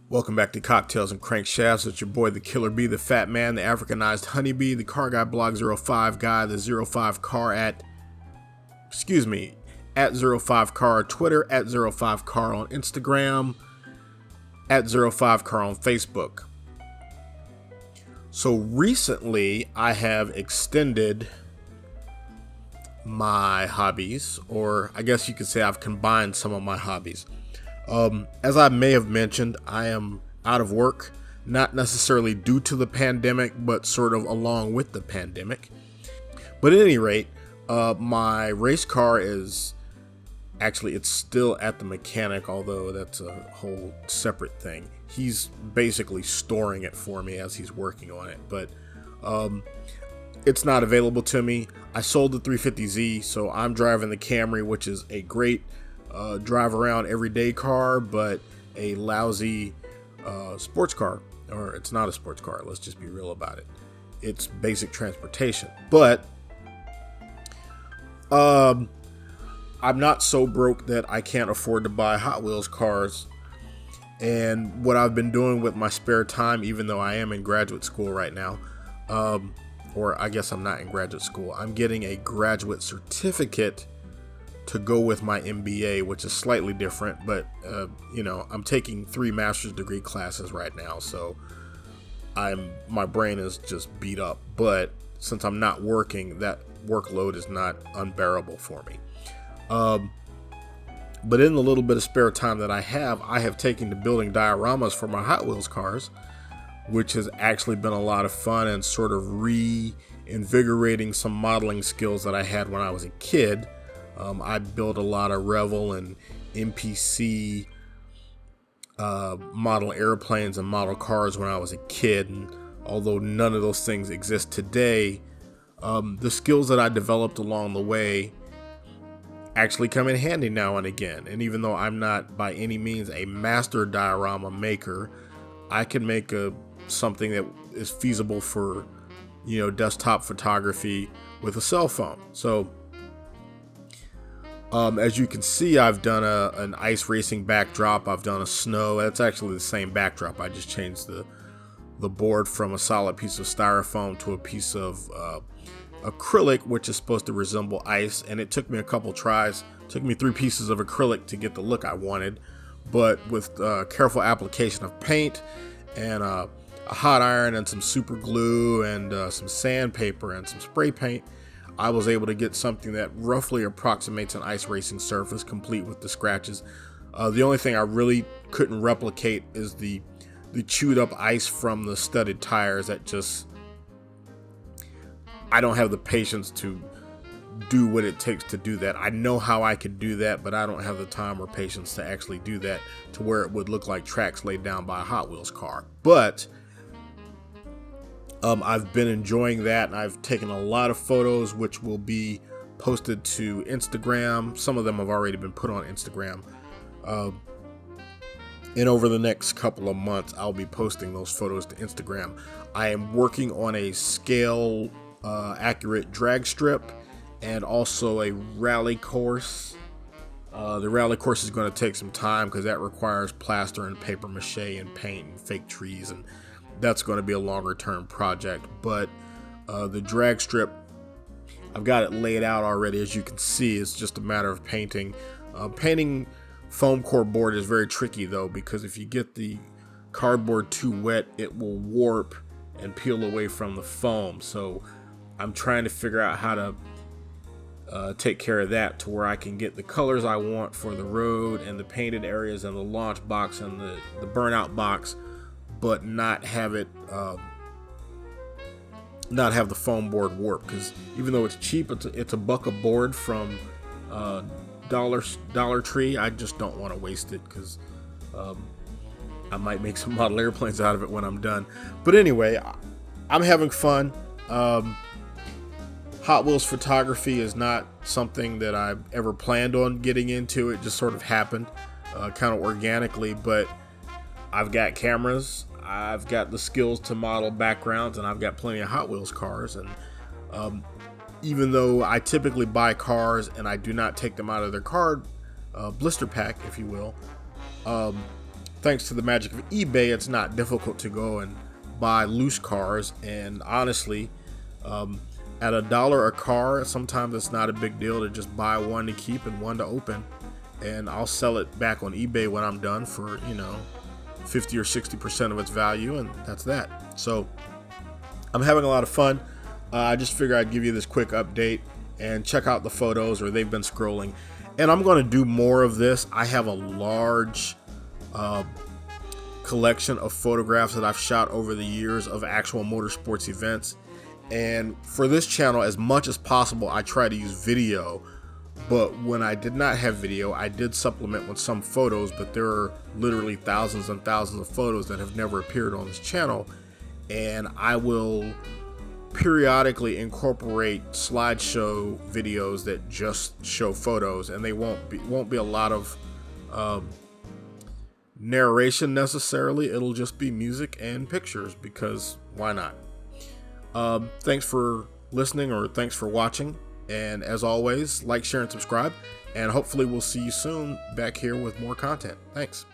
Welcome back to Cocktails and Crankshafts. It's your boy, the Killer Bee, the Fat Man, the Africanized Honeybee, the Car Guy Blog 05 Guy, the 05 Car at 05 Car on Twitter, at 05 Car on Instagram, at 05 Car on Facebook. So recently, I have extended my hobbies, or I guess you could say I've combined some of my hobbies. As I may have mentioned, I am out of work, not necessarily due to the pandemic, but sort of along with the pandemic. But at any rate, my race car is it's still at the mechanic, although that's a whole separate thing. He's basically storing it for me as he's working on it, but it's not available to me. I sold the 350Z, so I'm driving the Camry, which is a great drive around everyday car, but a lousy sports car. Or it's not a sports car, let's just be real about it. It's basic transportation. But I'm not so broke that I can't afford to buy Hot Wheels cars. And what I've been doing with my spare time, even though I am in graduate school right now, or I guess I'm not in graduate school, I'm getting a graduate certificate to go with my MBA, which is slightly different, but I'm taking 3 master's degree classes right now, so my brain is just beat up. But since I'm not working, that workload is not unbearable for me. But in the little bit of spare time that I have taken to building dioramas for my Hot Wheels cars, which has actually been a lot of fun and sort of reinvigorating some modeling skills that I had when I was a kid. I built a lot of Revel and NPC model airplanes and model cars when I was a kid, and although none of those things exist today, the skills that I developed along the way actually come in handy now and again. And even though I'm not by any means a master diorama maker, I can make something that is feasible for desktop photography with a cell phone. So as you can see, I've done an ice racing backdrop. I've done a snow. That's actually the same backdrop. I just changed the board from a solid piece of styrofoam to a piece of acrylic, which is supposed to resemble ice. And it took me a couple tries. It took me 3 pieces of acrylic to get the look I wanted. But with careful application of paint and a hot iron and some super glue and some sandpaper and some spray paint, I was able to get something that roughly approximates an ice racing surface, complete with the scratches. The only thing I really couldn't replicate is the chewed up ice from the studded tires. I don't have the patience to do what it takes to do that. I know how I could do that, but I don't have the time or patience to actually do that to where it would look like tracks laid down by a Hot Wheels car. But I've been enjoying that, and I've taken a lot of photos which will be posted to Instagram. Some of them have already been put on Instagram. And over the next couple of months, I'll be posting those photos to Instagram. I am working on a scale accurate drag strip and also a rally course. The rally course is going to take some time because that requires plaster and paper mache and paint and fake trees, and that's going to be a longer term project. But the drag strip, I've got it laid out already. As you can see, it's just a matter of painting. Painting foam core board is very tricky though, because if you get the cardboard too wet, it will warp and peel away from the foam. So I'm trying to figure out how to take care of that to where I can get the colors I want for the road and the painted areas and the launch box and the burnout box, but not have it not have the foam board warp. Because even though it's cheap, it's a $1 a board from Dollar Tree. I just don't want to waste it because I might make some model airplanes out of it when I'm done. But anyway, I'm having fun. Hot Wheels photography is not something that I've ever planned on getting into. It just sort of happened kind of organically, but I've got cameras, I've got the skills to model backgrounds, and I've got plenty of Hot Wheels cars. And even though I typically buy cars and I do not take them out of their car blister pack, if you will, thanks to the magic of eBay, it's not difficult to go and buy loose cars. And honestly, at $1 a car, sometimes it's not a big deal to just buy one to keep and one to open. And I'll sell it back on eBay when I'm done for, 50 or 60% of its value, and that's that. So I'm having a lot of fun. I just figured I'd give you this quick update and check out the photos, or they've been scrolling. And I'm going to do more of this. I have a large collection of photographs that I've shot over the years of actual motorsports events. And for this channel, as much as possible, I try to use video. But when I did not have video, I did supplement with some photos, but there are literally thousands and thousands of photos that have never appeared on this channel. And I will periodically incorporate slideshow videos that just show photos, and they won't be a lot of narration necessarily. It'll just be music and pictures, because why not? Thanks for listening, or thanks for watching. And as always, like, share, and subscribe. And hopefully we'll see you soon back here with more content. Thanks.